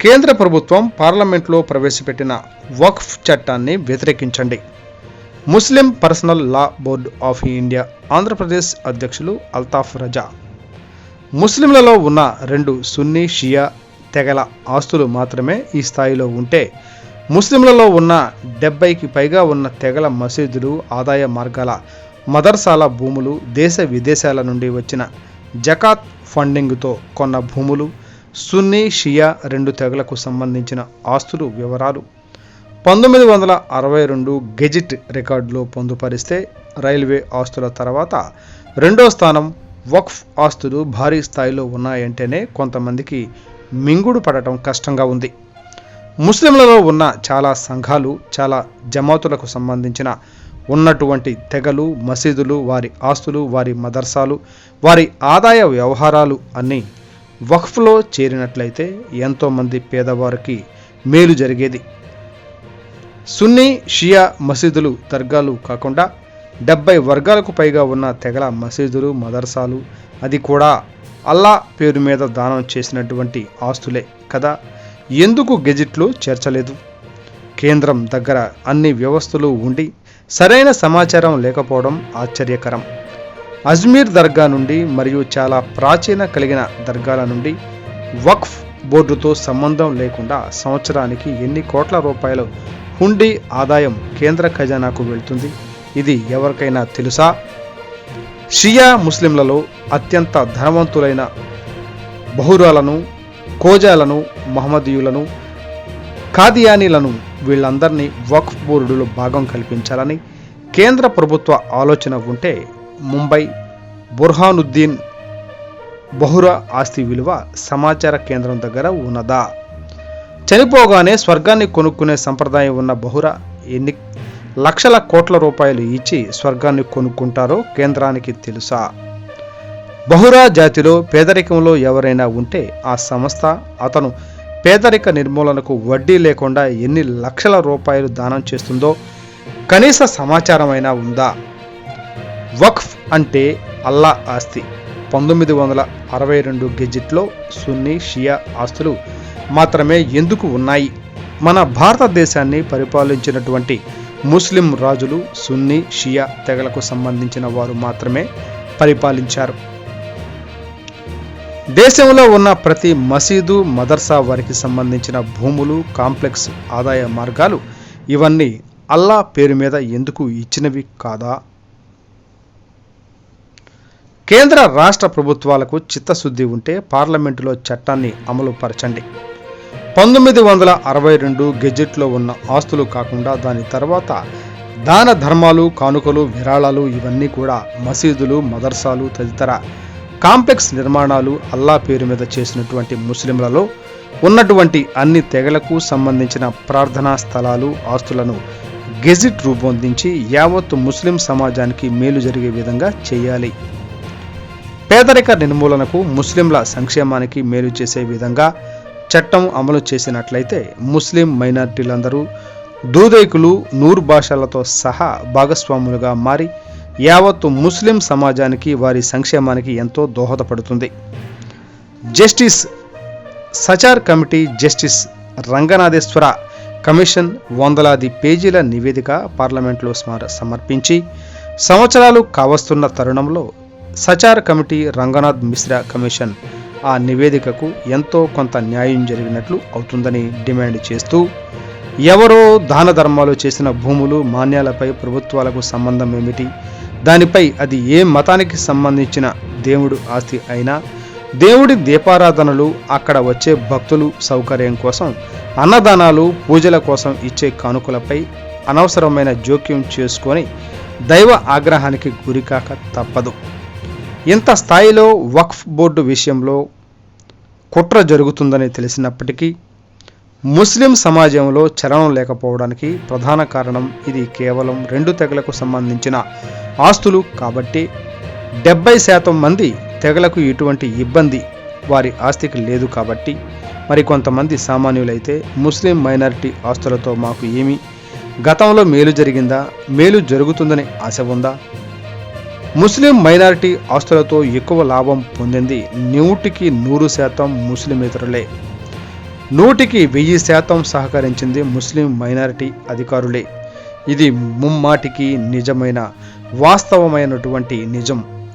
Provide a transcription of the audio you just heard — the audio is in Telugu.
కేంద్ర ప్రభుత్వం పార్లమెంట్లో ప్రవేశపెట్టిన వక్ఫ్ చట్టాన్ని వ్యతిరేకించండి. Muslim personal law board of India Andhra Pradesh అధ్యక్షులు అల్తాఫ్ రజా. ముస్లింలలో ఉన్న 2 సున్నీ షియా తెగల ఆస్తులు మాత్రమే ఈ స్థాయిలో ఉంటే, ముస్లింలలో ఉన్న 70కి పైగా ఉన్న తెగల మసీదులు, ఆదాయ మార్గాల, మదర్సాల భూములు, దేశ విదేశాల నుండి వచ్చిన జకాత్ ఫండింగ్తో కొన్న భూములు, సున్నీ షియా 2 తెగలకు సంబంధించిన ఆస్తులు వివరాలు 1962 గెజిట్ రికార్డులో పొందుపరిస్తే, రైల్వే ఆస్తుల తర్వాత 2వ స్థానం వక్ఫ్ ఆస్తులు భారీ స్థాయిలో ఉన్నాయంటేనే కొంతమందికి మింగుడు పడటం కష్టంగా ఉంది. ముస్లింలలో ఉన్న చాలా సంఘాలు, చాలా జమాతులకు సంబంధించిన ఉన్నటువంటి తెగలు, మసీదులు, వారి ఆస్తులు, వారి మదర్సాలు, వారి ఆదాయ వ్యవహారాలు అన్నీ వక్ఫ్లో చేరినట్లయితే ఎంతోమంది పేదవారికి మేలు జరిగేది. సున్నీ షియా మసీదులు, దర్గాలు కాకుండా 70 వర్గాలకు పైగా ఉన్న తెగల మసీదులు, మదర్సాలు, అది కూడా అల్లా పేరు మీద దానం చేసినటువంటి ఆస్తులే కదా. ఎందుకు గెజిట్లో చేర్చలేదు? కేంద్రం దగ్గర అన్ని వ్యవస్థలు ఉండి సరైన సమాచారం లేకపోవడం ఆశ్చర్యకరం. అజ్మీర్ దర్గా నుండి మరియు చాలా ప్రాచీన కలిగిన దర్గాల నుండి వక్ఫ్ బోర్డుతో సంబంధం లేకుండా సంవత్సరానికి ఎన్ని కోట్ల రూపాయలు హుండీ ఆదాయం కేంద్ర ఖజానాకు వెళ్తుంది? ఇది ఎవరికైనా తెలుసా? షియా ముస్లింలలో అత్యంత ధనవంతులైన బహురాలను, కోజాలను, మహమ్మదీయులను, ఖాదియానీలను వీళ్ళందరినీ వక్ఫ్ బోర్డులో భాగం కల్పించాలని కేంద్ర ప్రభుత్వ ఆలోచన ఉంటే, ముంబై బుర్హానుద్దీన్ బహురా ఆస్తి విలువ సమాచార కేంద్రం దగ్గర ఉన్నదా? చనిపోగానే స్వర్గాన్ని కొనుక్కునే సంప్రదాయం ఉన్న బహురా ఎన్ని లక్షల కోట్ల రూపాయలు ఇచ్చి స్వర్గాన్ని కొనుక్కుంటారో కేంద్రానికి తెలుసా? బహురా జాతిలో పేదరికంలో ఎవరైనా ఉంటే ఆ సంస్థ అతను పేదరిక నిర్మూలనకు వడ్డీ లేకుండా ఎన్ని లక్షల రూపాయలు దానం చేస్తుందో కనీస సమాచారమైనా ఉందా? వక్ఫ్ అంటే అల్లా ఆస్తి. 1962 గెజిట్లో సున్నీ షియా ఆస్తులు మాత్రమే ఎందుకు ఉన్నాయి? మన భారతదేశాన్ని పరిపాలించినటువంటి ముస్లిం రాజులు సున్నీ షియా తెగలకు సంబంధించిన వారు మాత్రమే పరిపాలించారు. దేశంలో ఉన్న ప్రతి మసీదు, మదర్సా వారికి సంబంధించిన భూములు, కాంప్లెక్స్, ఆదాయ మార్గాలు ఇవన్నీ అల్లా పేరు మీద ఎందుకు ఇచ్చినవి కాదా? కేంద్ర రాష్ట్ర ప్రభుత్వాలకు చిత్తశుద్ధి ఉంటే పార్లమెంటులో చట్టాన్ని అమలు పరచండి. 1962 గెజిట్లో ఉన్న ఆస్తులు కాకుండా దాని తర్వాత దాన ధర్మాలు, కానుకలు, విరాళాలు ఇవన్నీ కూడా మసీదులు, మదర్సాలు తదితర కాంప్లెక్స్ నిర్మాణాలు అల్లా పేరు మీద చేసినటువంటి ముస్లింలలో ఉన్నటువంటి అన్ని తెగలకు సంబంధించిన ప్రార్థనా స్థలాలు, ఆస్తులను గెజిట్ రూపొందించి యావత్తు ముస్లిం సమాజానికి మేలు జరిగే విధంగా చేయాలి. పేదరిక నిర్మూలనకు, ముస్లింల సంక్షేమానికి మేలు చేసే విధంగా చట్టం అమలు చేసినట్లయితే ముస్లిం మైనారిటీలందరూ దూదైకులు, నూరు భాషలతో సహా భాగస్వాములుగా మారి యావత్తు ముస్లిం సమాజానికి, వారి సంక్షేమానికి ఎంతో దోహదపడుతుంది. Justice Sachar committee, justice Ranganatheswara commission వందలాది పేజీల నివేదిక పార్లమెంట్లో సమర్పించి సంవత్సరాలు కావస్తున్న తరుణంలో సచార్ కమిటీ, రంగనాథ్ మిశ్రా కమిషన్ ఆ నివేదికకు ఎంతో కొంత న్యాయం జరిగినట్లు అవుతుందని డిమాండ్ చేస్తూ, ఎవరో దాన ధర్మాలు చేసిన భూములు, మాన్యాలపై ప్రభుత్వాలకు సంబంధం ఏమిటి? దానిపై అది ఏ మతానికి సంబంధించిన దేవుడు ఆస్తి అయినా, దేవుడి దీపారాధనలు, అక్కడ వచ్చే భక్తులు సౌకర్యం కోసం అన్నదానాలు, పూజల కోసం ఇచ్చే కానుకలపై అనవసరమైన జోక్యం చేసుకొని దైవ ఆగ్రహానికి గురికాక తప్పదు. ఇంత స్థాయిలో వక్ఫ్ బోర్డు విషయంలో కుట్ర జరుగుతుందని తెలిసినప్పటికీ ముస్లిం సమాజంలో చలనం లేకపోవడానికి ప్రధాన కారణం ఇది కేవలం 2 తెగలకు సంబంధించిన ఆస్తులు కాబట్టి 70% మంది తెగలకు ఇటువంటి ఇబ్బంది వారి ఆస్తికి లేదు కాబట్టి, మరికొంతమంది సామాన్యులైతే ముస్లిం మైనారిటీ ఆస్తులతో మాకు ఏమి గతంలో మేలు జరిగిందా, మేలు జరుగుతుందని ఆశ ఉందా? ముస్లిం మైనారిటీ ఆస్తులతో ఎక్కువ లాభం పొందింది 100% ముస్లిమేతరులే. 100% సహకరించింది ముస్లిం మైనారిటీ అధికారులే. ఇది ముమ్మాటికి నిజమైన వాస్తవమైనటువంటి నిజం.